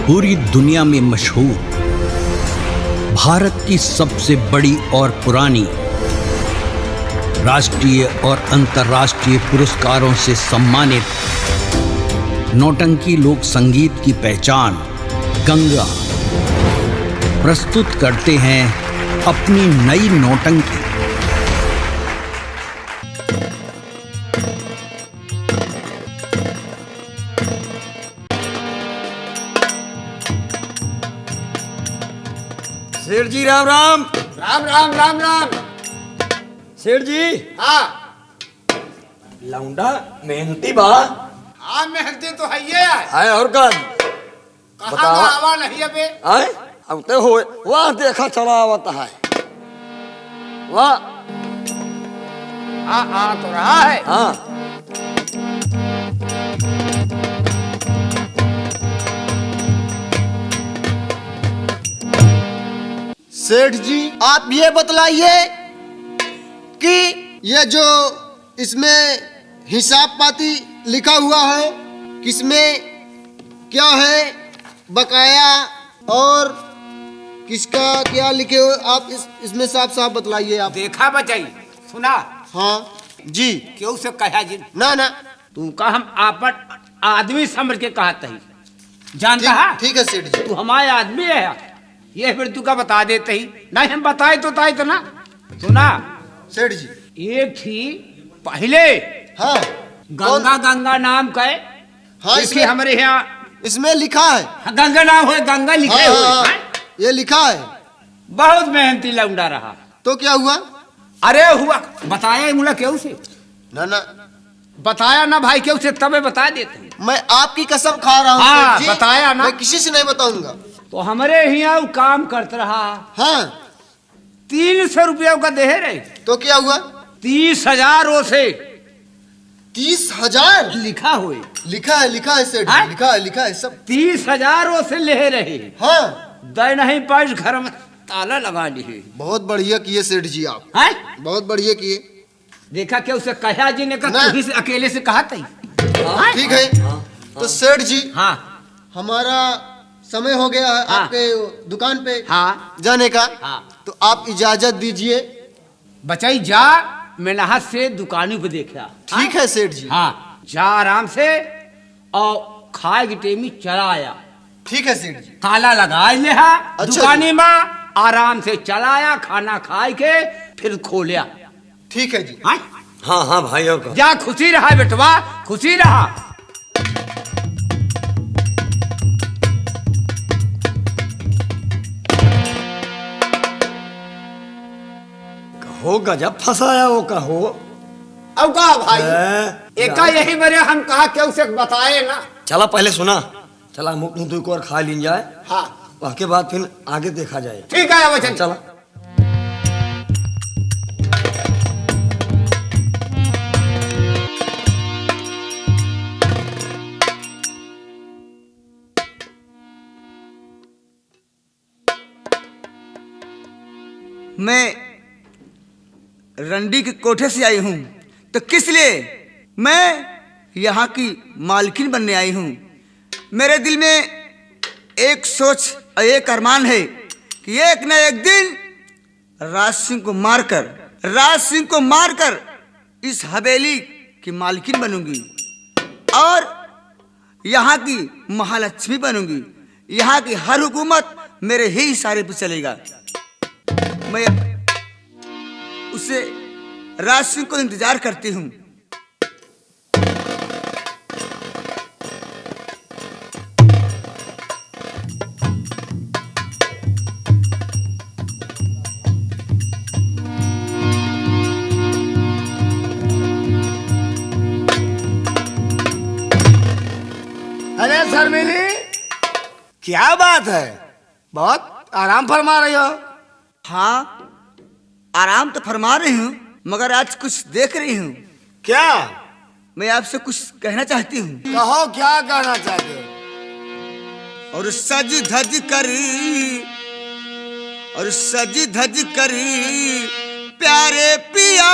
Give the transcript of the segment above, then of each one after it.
पूरी दुनिया में मशहूर, भारत की सबसे बड़ी और पुरानी, राष्ट्रीय और अंतर्राष्ट्रीय पुरस्कारों से सम्मानित नौटंकी लोक संगीत की पहचान गंगा प्रस्तुत करते हैं अपनी नई नौटंकी। सेठ जी राम राम। राम राम राम राम। सेठ जी। हाँ लौंडा मेहनती बा। हाँ मेहनती तो है ये आए और का कहाँ आवा नहीं अबे। आए अब तो हो वहाँ देखा चला आवता है वहाँ। हाँ हाँ तो रहा है। हाँ सेठ जी आप ये बतलाइए कि ये जो इसमें हिसाब पाती लिखा हुआ है किसमें क्या है बकाया और किसका क्या लिखे हो आप इसमें साफ साफ बतलाइए आप। देखा बचाई सुना। हाँ जी। क्यों से कहा जी ना ना तू का हम आपन आदमी समझ के कहते ही जानता है। ठीक है सेठ जी। तू हमारे आदमी है ये फिर तू का बता देते ही नहीं हम बताए तो ताई तो ना सुना सेठ जी। एक थी पहले हाँ गंगा गंगा नाम का हाँ इसके हमारे यहाँ इसमें लिखा है गंगा नाम हुए गंगा लिखे हाँ, हुए हाँ, हाँ? ये लिखा है। बहुत मेहनती लौंडा रहा। तो क्या हुआ? अरे हुआ बताया मुला क्यों से ना ना बताया ना भाई क्यों से तबे बता देते हैं। मैं आपकी कसम खा रहा हूँ हाँ, सेठ जी, बताया ना। मैं किसी से नहीं बताऊंगा। तो हमारे यहाँ काम करता रहा। हाँ 300 रुपया का दे रहे। तो क्या हुआ? 30,000 से 30,000 लिखा हुए लिखा है सेठ हाँ? जी, लिखा है सब। 30,000 से ले रहे। हाँ दे नहीं पाए घर में ताला लगा लिए। बहुत बढ़िया किए सेठ जी आप, है? बहुत बढ़िया किए। देखा क्या उसे कहा जी ने कहा तू ही से अकेले से कहा था। ठीक है तो सेठ जी हाँ हमारा समय हो गया है हाँ। आपके दुकान पे हाँ जाने का। हाँ। तो आप इजाजत दीजिए। बचाई जा मैंने हाथ से दुकानों पे देखा। ठीक है सेठ जी। हाँ जा आराम से और खाए की टेमी चला आया। ठीक है सेठ जी। ताला लगा लिया अच्छा दुकानी में आराम से चलाया खाना खाए के फिर खोलिया। ठीक है जी। हाँ? हाँ हाँ भाई और का जा खुशी रहा बेटवा खुशी रहा। हो गजब फंसाया वो का हो। अब कहा भाई है? एका यही मेरे हम कहा क्यों से बताए ना। चला पहले सुना चला मुख मुंह को और खा लीन जाए हाँ उसके बाद फिर आगे देखा जाए। ठीक है वचन चला मैं रंडी के कोठे से आई हूँ तो किस लिए? मैं यहाँ की मालकिन बनने आई हूँ। मेरे दिल में एक सोच और एक अरमान है कि एक न एक दिन राज सिंह को मारकर इस हवेली की मालकिन बनूंगी और यहाँ की महालक्ष्मी बनूंगी। यहाँ की हर हुकूमत मेरे ही इशारे पर चलेगा। मैं उसे राज सिंह को इंतजार करती हूँ। अरे शर्मिली क्या बात है? बहुत आराम फरमा रही हो। हाँ आराम तो फरमा रही हूँ मगर आज कुछ देख रही हूँ। क्या? मैं आपसे कुछ कहना चाहती हूँ। कहो क्या कहना चाहते हो? और सज धज करी प्यारे पिया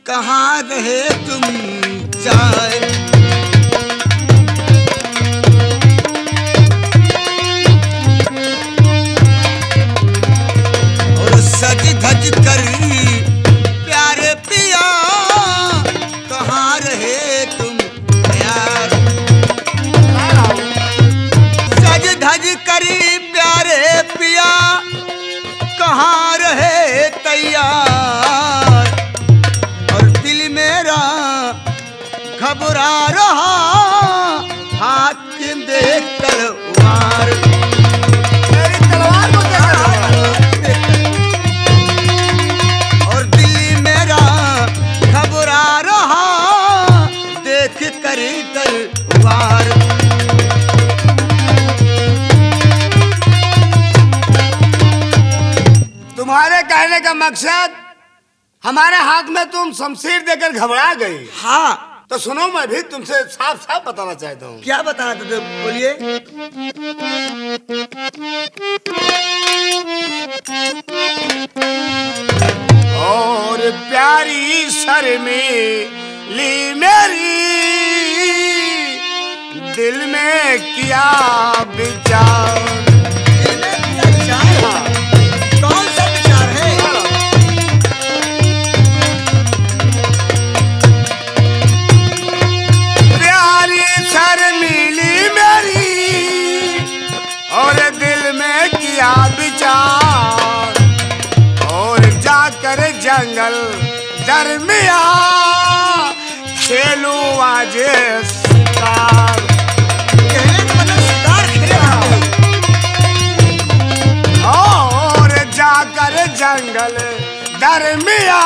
कहाँ रहे तुम जाए कि देख तलवार। मेरी तलवार को देखा। और दिल मेरा घबरा रहा देख कर तलवार। तुम्हारे कहने का मकसद हमारे हाथ में तुम शमशीर देकर घबरा गई। हाँ, तो सुनो, मैं भी तुमसे साफ साफ बताना चाहता हूँ। क्या बताना था तो बोलिए। और प्यारी शर्मीली मेरी दिल में किया विचार। कौन सा विचार है? प्यारी शर्मीली मेरी और दिल में किया विचार। और जाकर जंगल दरमिया खेलूं आज शिकार। कहने का मतलब शिकार खेल रहा हूँ। और जाकर जंगल दरमिया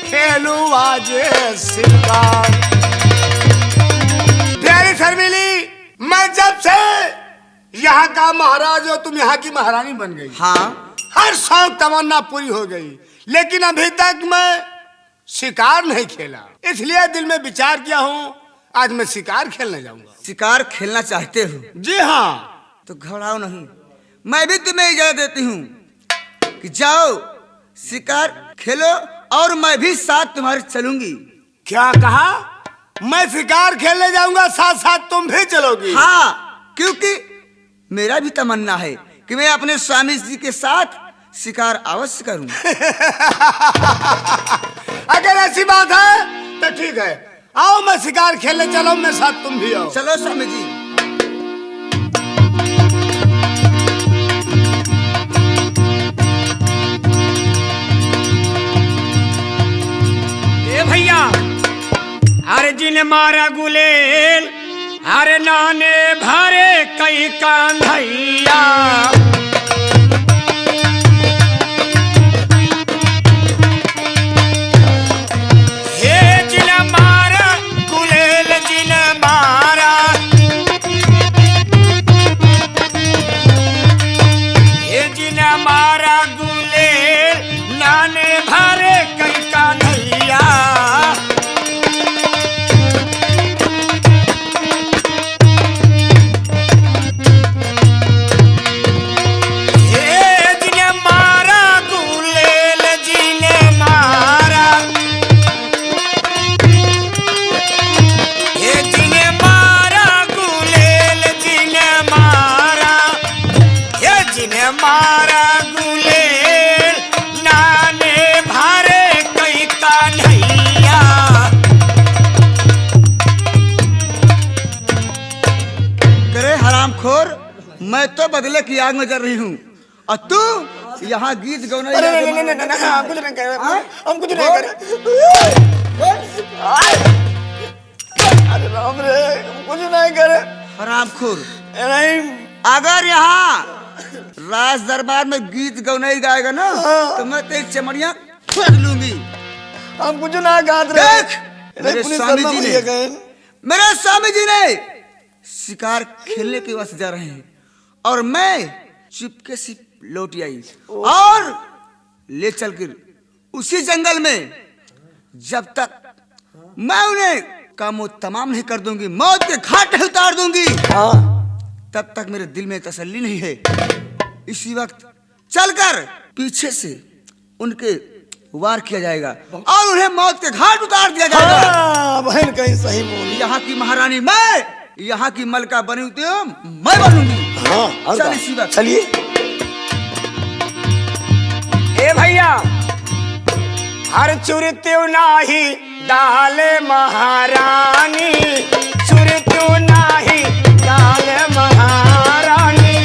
खेलूं आज शिकार। प्यारी शर्मिली, मैं जब से यहाँ का महाराज और तुम यहाँ की महारानी बन गई, हाँ, हर शौक तमन्ना पूरी हो गई, लेकिन अभी तक मैं शिकार नहीं खेला। इसलिए दिल में विचार किया हूँ आज मैं शिकार खेलने जाऊंगा। शिकार खेलना चाहते हो? जी हाँ। तो घबराओ नहीं, मैं भी तुम्हें इजाजत देती हूँ कि जाओ शिकार खेलो और मैं भी साथ तुम्हारे चलूंगी। क्या कहा? मैं शिकार खेलने जाऊंगा, साथ साथ तुम भी चलोगी? हाँ, क्योंकि मेरा भी तमन्ना है कि मैं अपने स्वामी जी के साथ शिकार अवश्य करूं। अगर ऐसी बात है तो ठीक है, आओ मैं शिकार खेलने चलो, मेरे साथ तुम भी आओ। चलो स्वामी जी। ए भैया, अरे जिन मारा गुलेल, अरे नाने भरे कई कान्हैया। हे जिन मारा गुलेल, जिन मारा, हे जिन मारा गुलेल, नाने भरे कई कान्हैया। मारा गुलेल, नाने भरे कई कान्हैया। करे हरामखोर, मैं तो बदले की आग में जल रही हूँ और तू यहाँ गीत गौना। हम कुछ नहीं कर रहे, हम कुछ नहीं कर रहे। अरे राम रे, हम कुछ नहीं करे। हरामखोर, नहीं, अगर यहाँ राज दरबार में गीत गौनाई गाएगा ना तो मैं तेरी चमड़ियाँ खोद लूंगी। हम कुछ ना गात रहे। देख, मेरे स्वामी जी ने शिकार खेलने के वास्ते जा रहे हैं और मैं चुपके से लौट आई और ले चलकर उसी जंगल में जब तक मैं उन्हें कामों तमाम नहीं कर दूंगी, मौत के घाट उतार दूंगी, तब तक मेरे दिल में तसल्ली नहीं है। इसी वक्त चलकर पीछे से उनके वार किया जाएगा और उन्हें मौत के घाट उतार दिया जाएगा। बहन कहीं सही बोली। यहाँ की महारानी मैं, यहाँ की मलका बनी हुई मैं बनूंगी। हाँ, चल इसी वक्त चलिए। ए भैया, हर चुरत्यु नाही डाले महारानी, चुरत्यु नाही डाले महारानी,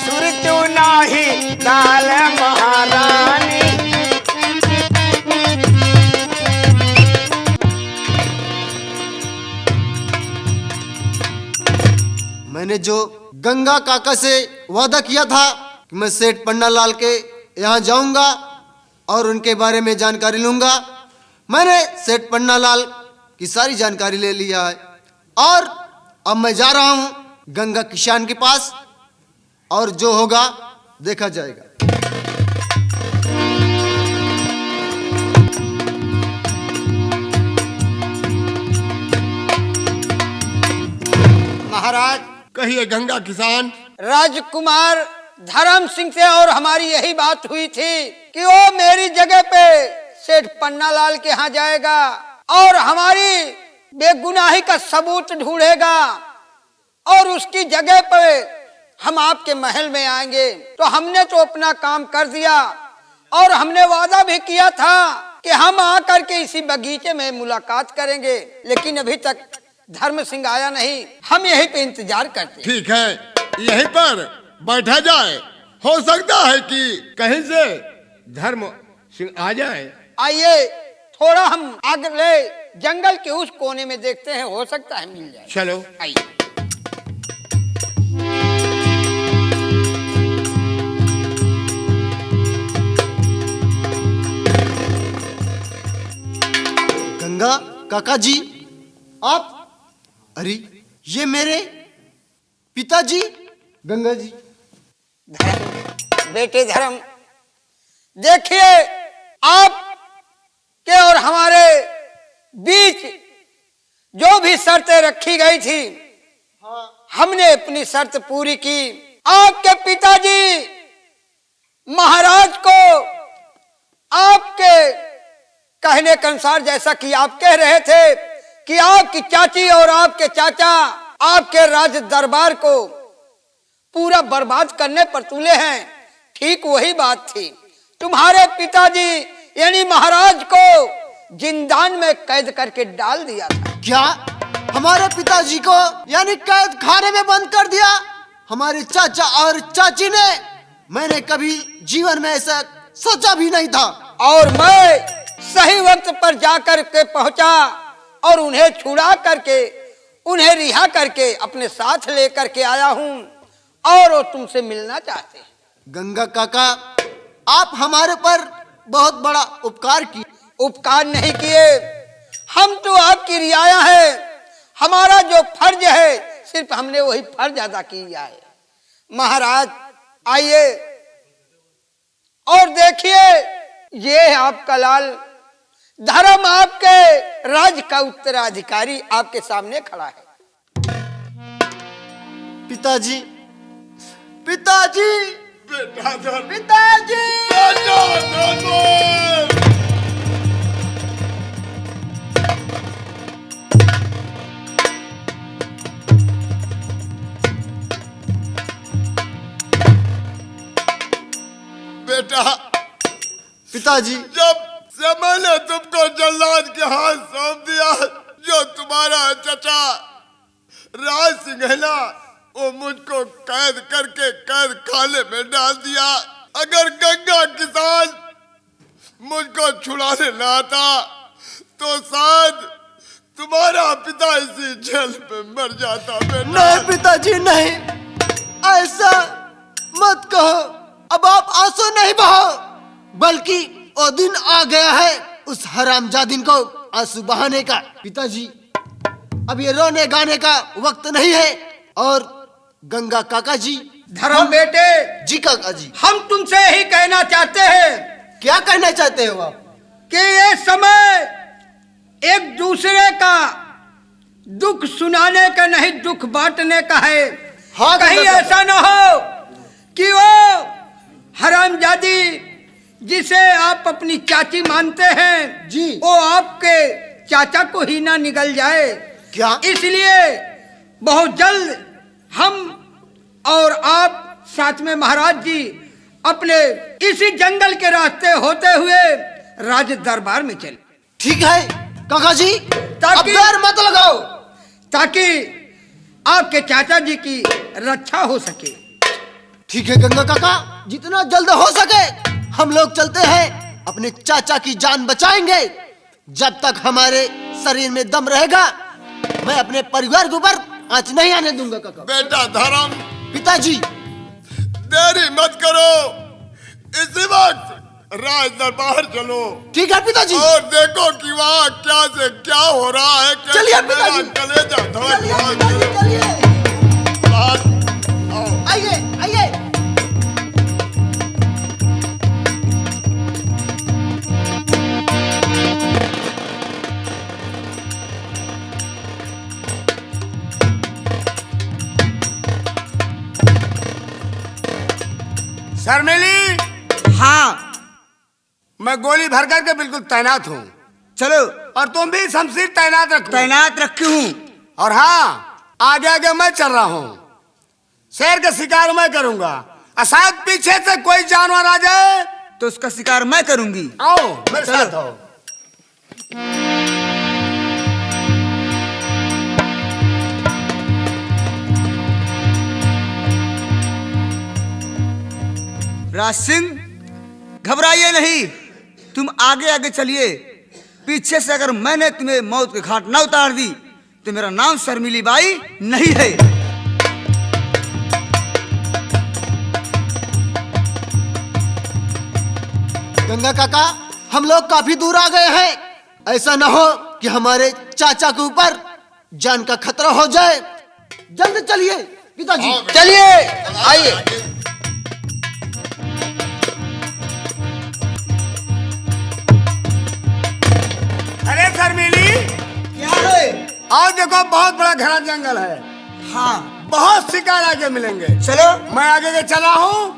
चुरत्यु नाही डाले महारानी। मैंने जो गंगा काका से वादा किया था कि मैं सेठ पन्नालाल के यहाँ जाऊंगा और उनके बारे में जानकारी लूंगा, मैंने सेठ पन्नालाल की सारी जानकारी ले लिया है और अब मैं जा रहा हूँ गंगा किसान के पास और जो होगा देखा जाएगा। महाराज, कहिए गंगा किसान। राजकुमार धर्म सिंह से और हमारी यही बात हुई थी कि वो मेरी जगह पे सेठ पन्नालाल के यहाँ जाएगा और हमारी बेगुनाही का सबूत ढूंढेगा और उसकी जगह पे हम आपके महल में आएंगे। तो हमने तो अपना काम कर दिया और हमने वादा भी किया था कि हम आकर के इसी बगीचे में मुलाकात करेंगे, लेकिन अभी तक धर्म सिंह आया नहीं। हम यहीं पे इंतजार करते हैं। ठीक है, यहीं पर बैठा जाए। हो सकता है कि कहीं से धर्म सिंह आ जाए। आइए थोड़ा हम अगले जंगल के उस कोने में देखते हैं, हो सकता है मिल जाए। चलो। आइए। गंगा काका जी, आप? अरे ये मेरे पिताजी। गंगा जी। धर्म, बेटे धर्म, देखिए आप के और हमारे बीच जो भी शर्तें रखी गई थी, हमने अपनी शर्त पूरी की। आपके पिताजी महाराज को आपके कहने के अनुसार, जैसा कि आप कह रहे थे कि आपकी चाची और आपके चाचा आपके राज दरबार को पूरा बर्बाद करने पर तुले हैं, ठीक वही बात थी। तुम्हारे पिताजी यानी महाराज को जिंदान में कैद करके डाल दिया था। क्या हमारे पिताजी को यानी कैद खाने में बंद कर दिया? हमारे चाचा और चाची ने? मैंने कभी जीवन में ऐसा सोचा भी नहीं था। और मैं सही वक्त पर जाकर के पहुंचा और उन्हें छुड़ा करके, उन्हें रिहा करके अपने साथ लेकर के आया हूं और वो तुमसे मिलना चाहते हैं। गंगा काका, आप हमारे पर बहुत बड़ा उपकार किए। उपकार नहीं किए, हम तो आपकी रियाया है। हमारा जो फर्ज है सिर्फ हमने वही फर्ज अदा किया है। महाराज आइए और देखिए, ये है आपका लाल धर्म, आपके राज का उत्तराधिकारी आपके सामने खड़ा है। पिताजी, पिताजी, बेटा धर्म। पिताजी। बेटा, पिताजी, जब से मैंने तुमको जल्लाद के हाथ सौंप दिया, जो तुम्हारा चचा राज सिंह है ना, वो मुझको कैद करके कैद खाने में डाल दिया। अगर गंगा किसान मुझको छुड़ाने ना आता तो शायद तुम्हारा पिता इसी जेल में मर जाता। बेटा नहीं पिताजी, नहीं, ऐसा मत कहो। अब आप आंसू नहीं बहाओ, बल्कि वो दिन आ गया है उस हरामजादिन को आंसू बहाने का। पिताजी, अब ये रोने गाने का वक्त नहीं है। और गंगा काका जी। धर्म बेटे जी काका जी, हम तुमसे यही कहना चाहते हैं। क्या कहना चाहते हो आप? कि ये समय एक दूसरे का दुख सुनाने का नहीं, दुख बांटने का है। हाँ, कहीं ऐसा ना हो कि वो हरामजादी जिसे आप अपनी चाची मानते हैं जी, वो आपके चाचा को ही ना निगल जाए। क्या? इसलिए बहुत जल्द हम और आप साथ में महाराज जी अपने इसी जंगल के रास्ते होते हुए राज दरबार में चले। ठीक है काका जी, अब डर मत लगाओ, ताकि आपके चाचा जी की रक्षा हो सके। ठीक है गंगा काका, जितना जल्द हो सके हम लोग चलते हैं, अपने चाचा की जान बचाएंगे। जब तक हमारे शरीर में दम रहेगा मैं अपने परिवार के ऊपर आँच नहीं आने दूंगा काका। बेटा धर्म, पिताजी देरी मत करो, इसी वक्त राज दरबार चलो ठीक है पिताजी। और देखो कि वहाँ क्या से क्या हो रहा है। कैसे चलिए मेरा पिताजी। कलेजा धड़क चलिए रहा है। पिताजी, चलिए। आओ। आइए आइए। शर्मिली, हाँ मैं गोली भर करके बिल्कुल तैनात हूँ चलो। और तुम भी शमशीर तैनात रखो। तैनात रखी हूँ। और हाँ, आगे आगे मैं चल रहा हूँ, शेर का शिकार मैं करूंगा। और शायद पीछे से कोई जानवर आ जाए तो उसका शिकार मैं करूंगी। आओ मेरे चलो। साथ आओ। राज सिंह, घबराइए नहीं, तुम आगे आगे चलिए। पीछे से अगर मैंने तुम्हें मौत के घाट न उतार दी तो मेरा नाम शर्मिली बाई नहीं है। गंगा काका, हम लोग काफी दूर आ गए हैं। ऐसा ना हो कि हमारे चाचा के ऊपर जान का खतरा हो जाए। जल्द चलिए पिताजी। चलिए आइए। अरे शर्मिली, क्या है? आओ देखो, बहुत बड़ा घना जंगल है। हाँ बहुत शिकार आगे मिलेंगे। चलो। मैं आगे के चला हूँ,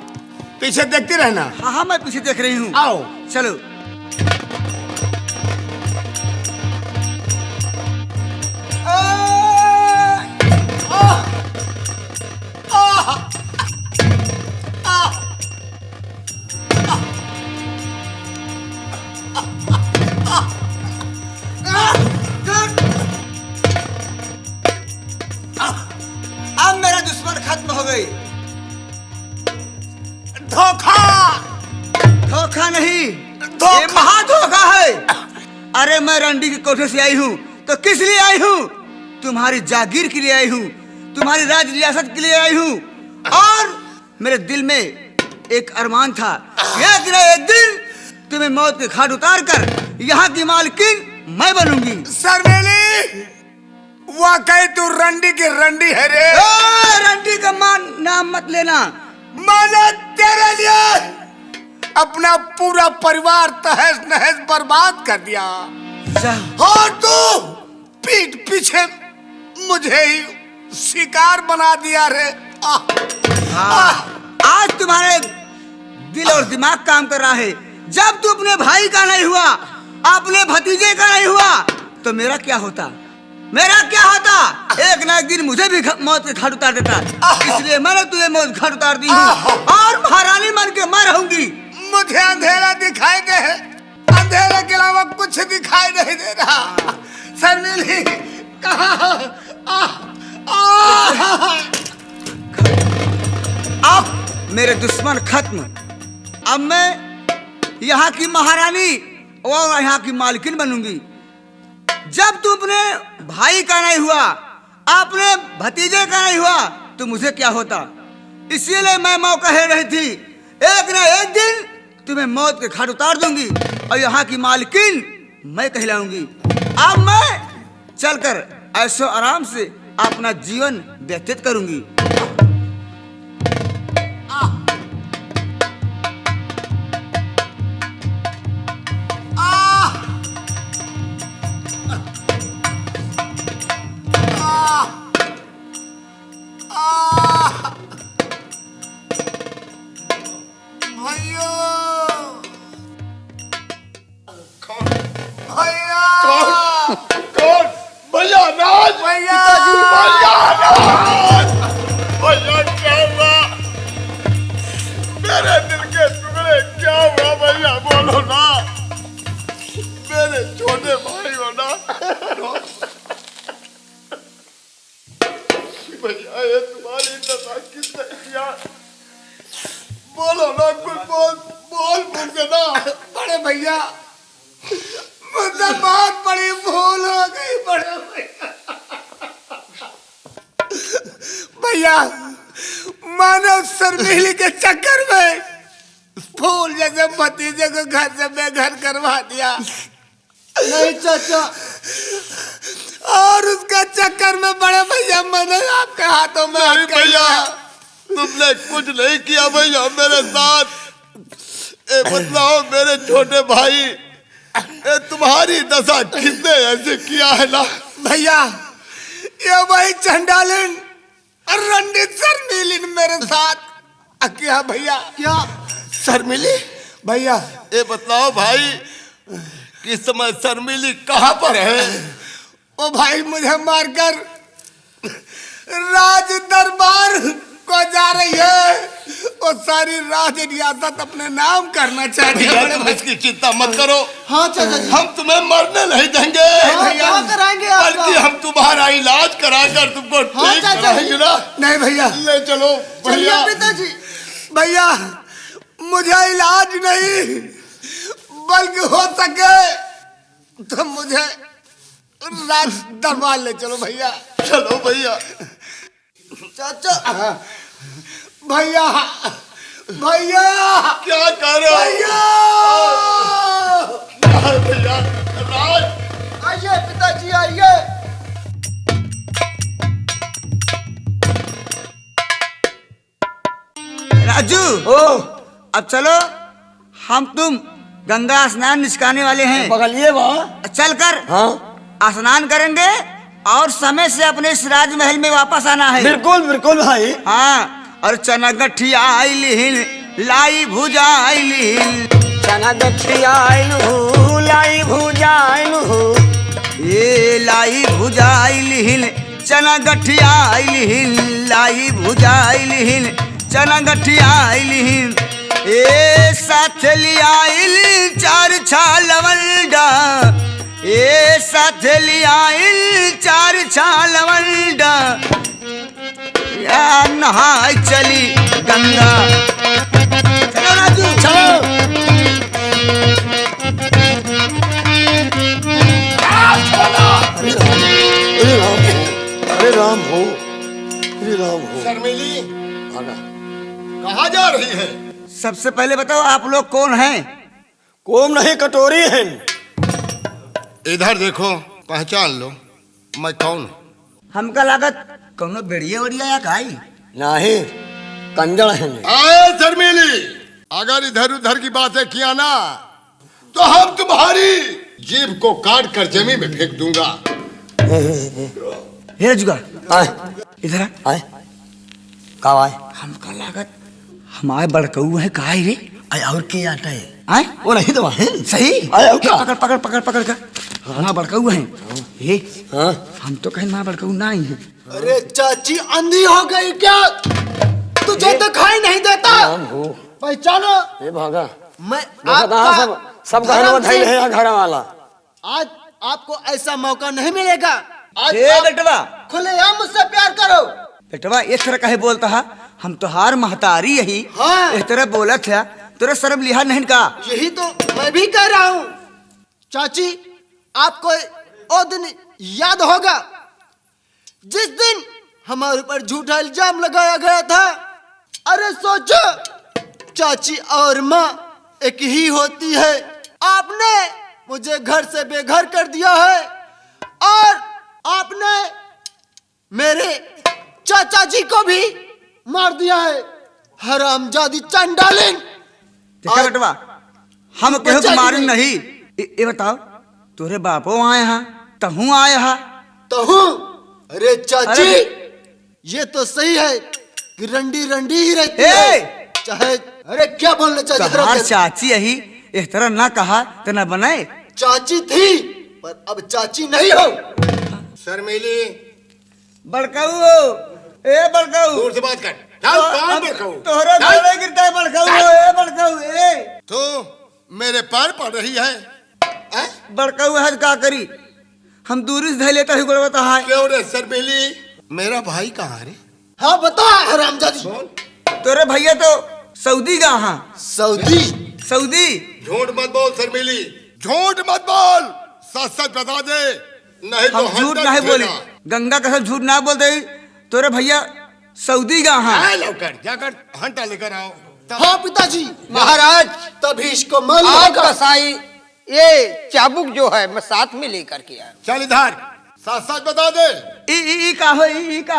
पीछे देखती रहना। हाँ हाँ, मैं पीछे देख रही हूँ। आओ। चलो। अब मेरा दुश्मन खत्म हो गई। धोखा, धोखा नहीं, धोखा। ये महा धोखा है। अरे मैं रंडी के कोठे से आई हूँ तो किस लिए आई हूँ? तुम्हारी जागीर के लिए आई हूँ, तुम्हारी राज रियासत के लिए आई हूँ। और मेरे दिल में एक अरमान था, एक न एक दिन तुम्हें मौत के घाट उतार कर यहाँ की मालकिन मैं बनूंगी। शर्मिली, वाकई तू रंडी की रंडी है रे। रंडी का नाम मत लेना। मैंने तेरे लिए अपना पूरा परिवार तहस नहस बर्बाद कर दिया और तू पीठ पीछे मुझे ही शिकार बना दिया रे। आज तुम्हारे दिल और दिमाग काम कर रहा है। जब तू अपने भाई का नहीं हुआ, अपने भतीजे का नहीं हुआ, तो मेरा क्या होता? मेरा क्या होता? एक ना एक दिन मुझे भी मौत के घाट उतार देता। इसलिए मैंने तुझे मौत के घाट उतार दी हूँ और महारानी मन के मैं रहूंगी। मुझे अंधेरा दिखाई दे, अंधेरे के अलावा कुछ दिखाई नहीं दे रहा। शर्मिली कहाँ? अब मेरे दुश्मन खत्म। अब मैं यहाँ की महारानी और यहाँ की मालकिन बनूंगी। जब तू अपने भाई का नहीं हुआ, अपने भतीजे का नहीं हुआ, तो मुझे क्या होता? इसीलिए मैं मौका है रही थी, एक न एक दिन तुम्हें मौत के घाट उतार दूंगी और यहाँ की मालकिन मैं कहलाऊंगी। अब मैं चलकर ऐशो आराम से अपना जीवन व्यतीत करूंगी। कौन? भैया नाज, भैया। भैया नाज, भैया क्या हुआ? मेरे दिल के टुकड़े क्या हुआ भैया? बोलो ना, मेरे छोटे भाई हो ना। भैया ये तुम्हारी दशा किसने किया? बोलो ना, कुछ बोल मुझसे ना। बड़े भैया, मुझसे बहुत बड़ी भूल हो गई बड़े भैया। भैया मानव शर्मिली के चक्कर में फूल जैसे भतीजे को घर से बेघर करवा दिया। नहीं चाचा, और उसका चक्कर में बड़े भैया मैंने आपके हाथों में नहीं भैया, तुमने कुछ नहीं किया भैया मेरे साथ। ए बतलाओ मेरे छोटे भाई, ए तुम्हारी दशा किसने ऐसे किया है ना? भैया ये वही चंडालिन और रंडित शर्मिली मेरे साथ किया भैया। क्या शर्मिली भैया? ए बतलाओ भाई, किस समय शर्मिली कहाँ पर है? ओ भाई मुझे मारकर राज दरबार को जा रही है। वो सारी राज रियासत अपने नाम करना चाहती भैया है। तुम इसकी चिंता मत करो, हाँ चाचा जी, हम तुम्हें मरने नहीं देंगे। हाँ, क्या कराएंगे आपका? बल्कि हम तुम्हारा इलाज कराकर तुमको हाँ, ठीक चाचा जी। कराएंगे ना। नहीं भैया, ले चलो चलिए भैया। पिताजी। भैया मुझे इलाज नहीं बल्कि हो सके तो मुझे राज दरबार ले चलो भैया। चलो भैया। चाचा भैया भैया क्या कर रहे हो? भैया भैया राज, आइए पिताजी आइए। राजू, अब चलो, हम तुम गंगा स्नान निष्काने वाले हैं। बगलिए वहाँ। चलकर हाँ स्नान करेंगे और समय से अपने इस राजमहल में वापस आना है। बिल्कुल बिल्कुल भाई। हाँ, और चना गठिया आइलिन, लाई भुजा आइलिन, चना गठिया आइलू, लाई भूजा आइलू, ये लाई भुजा आइलिन, चना गठिया आइलिन, लाई भुजा आइलिन, चना गठिया आइलिन, ए साथ लियाइल चार छालवंडा, ए साथ लियाइल चार छालवंडा, या नहाय चली गंगा। चलो राजू, चलो। अरे राम हो, अरे राम हो। शर्मिली कहाँ जा रही है? सबसे पहले बताओ आप लोग कौन हैं? कोम नहीं कटोरी है। इधर देखो, पहचान लो मैं कौन हूँ। हमका लागत कौनो बेड़िया वड़िया या काई? नहीं, कंजड़ है। आए शर्मिली, अगर इधर उधर की बातें किया ना तो हम तुम्हारी जीभ को काट कर जमीन में फेंक दूंगा। हे रजुगा, आए इधर आ। आए कब आए? हमका लागत हमारे बड़कऊ है काई रे? आए और क्या आता है? आए वो नहीं तो है। सही? आए और क्या? पकड़ पकड़ पकड़ पकड़ कर। हाँ बड़कऊ है। हे, हाँ हम तो कहीं माँ बड़कऊ ना ही है। अरे चाची अंधी हो गई क्या? तुझे तो खाई नहीं देता। राम हो। पहचानो, ये भागा। मैं कहा सब घर में धैल है घर वाला। आज आपको ऐसा मौका नहीं मिलेगा। आज हे आप बेटवा, खुलेआम मुझसे प्यार करो। बेटवा इस तरह कहे बोलता है? हम तो हार महतारी यही हाँ। इस तरह बोला था, तेरे शर्म लिहा नहीं का? यही तो मैं भी कह रहा हूँ। चाची आपको वो दिन याद होगा जिस दिन हमारे ऊपर झूठा इल्जाम लगाया गया था। अरे सोचो, चाची और माँ एक ही होती है। आपने मुझे घर से बेघर कर दिया है और आपने मेरे चाचा जी को भी मार दिया है। हरामजादी चंडालिन। देखा बेटवा, हम केहू को मारी नहीं। ये बताओ, तोरे बापो आए हैं, तहू आए हा? तो हूँ। अरे चाची, अरे ये तो सही है कि रंडी रंडी ही रहती ए! है। चाहे अरे क्या बोलना चाहते तहार थे? चाची यही इस तरह ना कहा तो न बने। चाची थी पर अब चाची नहीं हो। शर्मिली बड़काऊ हो, ए बड़काऊ, दूर से बात कर। चल कौन बड़काऊ? तोहरा चल। गले गिरता है बड़काऊ हो, ए बड़काऊ, ए तो मेरे पैर पड़ रही है? बड़काऊ है का करी? हम दूरी से धै लेता ही गुड़वता है। क्यों रे शर्मिली, मेरा भाई कहाँ रे? हाँ बता हरामजादी। तोरे भैया तो सऊदी गा हाँ। सऊदी? सऊदी? झूठ मत बोल शर्मिली, झूठ मत बोल, सच सच बता दे, नहीं तो हम झूठ नहीं बोले। गंगा कसम झूठ ना बोलते। तोरे भैया सऊदी गा हाँ आए लौकर जाकर हंटा लेकर आओ। हाँ पिताजी। महाराज तभी इसको मालूम आप होगा। कसाई ये चाबुक जो है मैं साथ में लेकर के आया। चल इधर सच सच बता दे। ई का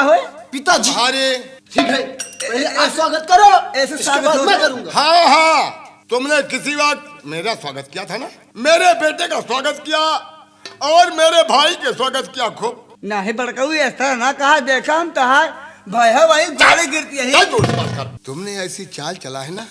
हो पिताजी तुम्हारे ठीक है, पहले आप स्वागत करो, ऐसे इसके स्वागत बाद हो मैं जाए। करूंगा। हाँ हाँ, तुमने किसी वक्त मेरा स्वागत किया था ना, मेरे बेटे का स्वागत किया और मेरे भाई के स्वागत किया खूब। नहीं बड़काऊ इस तरह ना कहा, देखा हम तहार भाई भाई गाड़ी गिरती है। क्या झूठ बात कर, तुमने ऐसी चाल चला है ना